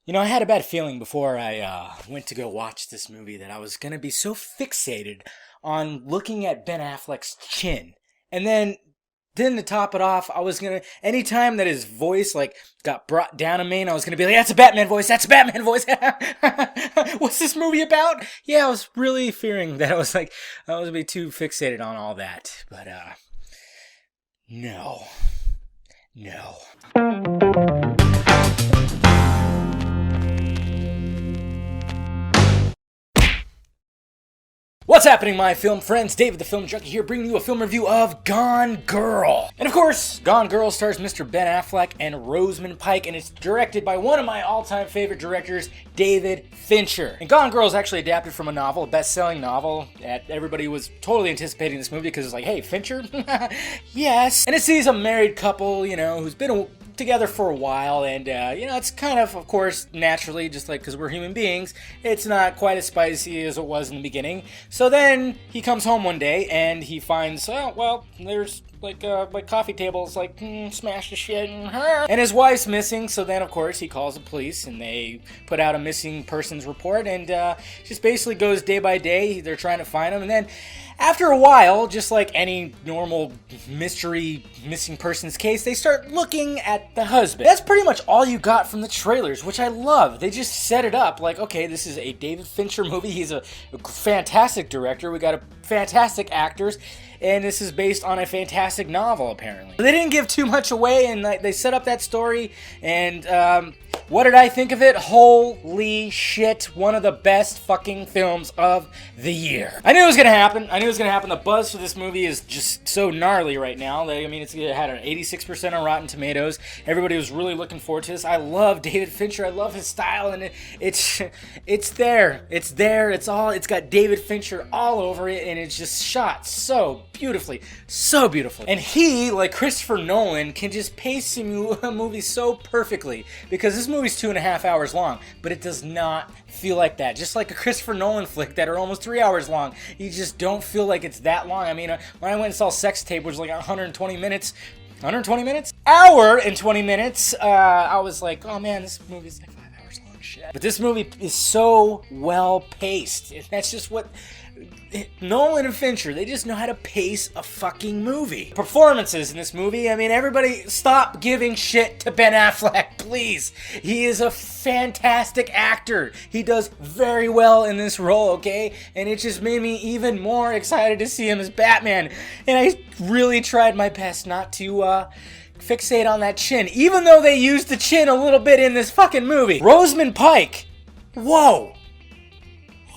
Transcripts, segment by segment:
You know, I had a bad feeling before I went to go watch this movie that I was going to be so fixated on looking at Ben Affleck's chin. And then to top it off, I was going to, anytime that his voice, like, got brought down to me, and I was going to be like, that's a Batman voice, that's a Batman voice. What's this movie about? Yeah, I was really fearing that I was going to be too fixated on all that. But, no. What's happening, my film friends? David the Film Junkie here, bringing you a film review of Gone Girl. And of course, Gone Girl stars Mr. Ben Affleck and Rosamund Pike, and it's directed by one of my all-time favorite directors, David Fincher. And Gone Girl is actually adapted from a novel, a best-selling novel, that everybody was totally anticipating this movie because it's like, hey, Fincher? Yes. And it sees a married couple, you know, who's been together for a while, and it's kind of course, naturally, just like because we're human beings, it's not quite as spicy as it was in the beginning. So then he comes home one day and he finds, there's like coffee tables smashed to shit, and his wife's missing. So then of course he calls the police and they put out a missing persons report, and just basically goes day by day. They're trying to find him, and then after a while, just like any normal mystery missing persons case, they start looking at the husband. That's pretty much all you got from the trailers, which I love. They just set it up like, okay, this is a David Fincher movie. He's a fantastic director. We got a fantastic actors, and this is based on a fantastic novel, apparently. They didn't give too much away, and they set up that story, and what did I think of it? Holy shit, one of the best fucking films of the year. I knew it was gonna happen. The buzz for this movie is just so gnarly right now. It had an 86% on Rotten Tomatoes. Everybody was really looking forward to this. I love David Fincher. I love his style, and it's there. It's there. It's got David Fincher all over it, and it's just shot so beautifully. So beautifully. And he, like Christopher Nolan, can just pace a movie so perfectly, because this movie's 2.5 hours long, but it does not feel like that. Just like a Christopher Nolan flick that are almost 3 hours long, you just don't feel like it's that long. I mean, when I went and saw Sex Tape, which was like 120 minutes, hour and 20 minutes, I was like, oh man, this movie's like 5 hours long, shit. But this movie is so well paced. That's just what Nolan and Fincher, they just know how to pace a fucking movie. Performances in this movie, everybody stop giving shit to Ben Affleck, please. He is a fantastic actor. He does very well in this role, okay? And it just made me even more excited to see him as Batman. And I really tried my best not to fixate on that chin, even though they used the chin a little bit in this fucking movie. Rosamund Pike, whoa.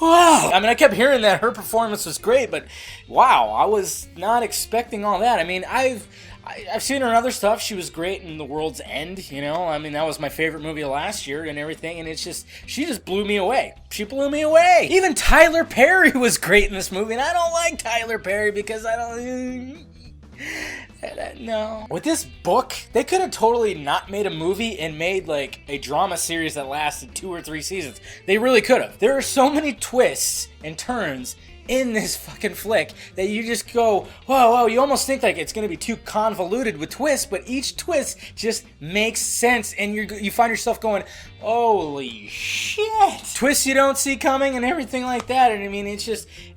Wow. I kept hearing that her performance was great, but wow, I was not expecting all that. I've seen her in other stuff. She was great in The World's End, that was my favorite movie of last year and everything, and she just blew me away. She blew me away. Even Tyler Perry was great in this movie, and I don't like Tyler Perry because I don't... No. With this book, they could have totally not made a movie and made like a drama series that lasted 2 or 3 seasons. They really could have. There are so many twists and turns in this fucking flick that you just go, whoa, you almost think like it's gonna be too convoluted with twists, but each twist just makes sense, and you find yourself going, holy shit, twists you don't see coming and everything like that. And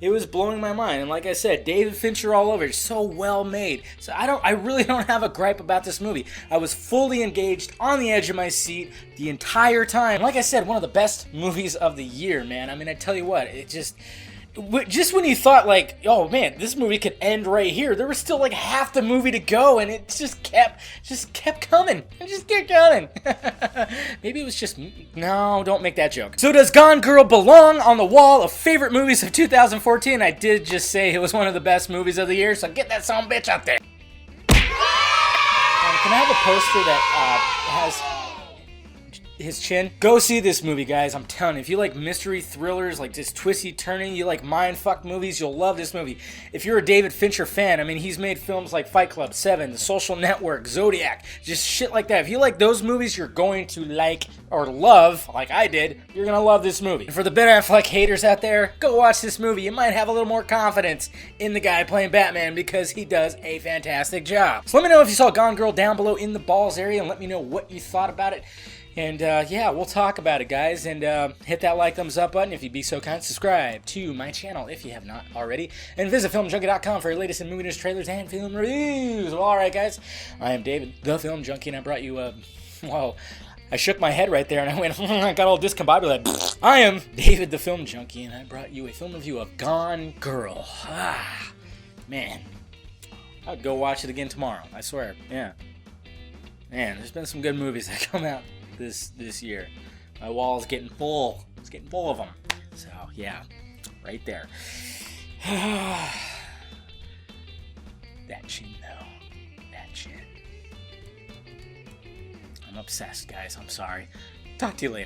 it was blowing my mind. And like I said, David Fincher all over, it's so well made. So I really don't have a gripe about this movie. I was fully engaged, on the edge of my seat the entire time. Like I said, one of the best movies of the year, man. I tell you what, it just when you thought like, oh man, this movie could end right here, there was still like half the movie to go, and it just kept coming. It just kept coming. Maybe it was just, no, don't make that joke. So does Gone Girl belong on the wall of favorite movies of 2014? I did just say it was one of the best movies of the year, so get that son bitch out there. Can I have a poster that has his chin? Go see this movie, guys. I'm telling you, if you like mystery thrillers, like just twisty turning, you like mindfuck movies, you'll love this movie. If you're a David Fincher fan, he's made films like Fight Club, Seven, The Social Network, Zodiac, just shit like that. If you like those movies, you're going to like or love, like I did, you're gonna love this movie. And for the Ben Affleck haters out there, go watch this movie. You might have a little more confidence in the guy playing Batman because he does a fantastic job. So let me know if you saw Gone Girl down below in the balls area, and let me know what you thought about it. And yeah, we'll talk about it, guys. And hit that like, thumbs up button if you'd be so kind. Subscribe to my channel if you have not already. And visit filmjunkie.com for your latest in movie news, trailers, and film reviews. Well, alright, guys. I am David, the Film Junkie, and I brought you whoa. I shook my head right there and I went, I got all discombobulated. I am David, the Film Junkie, and I brought you a film review of Gone Girl. Ah, man. I'd go watch it again tomorrow, I swear. Yeah. Man, there's been some good movies that come out this year. My wall's getting full. It's getting full of them. So, yeah. Right there. That chin, though. That chin. I'm obsessed, guys. I'm sorry. Talk to you later.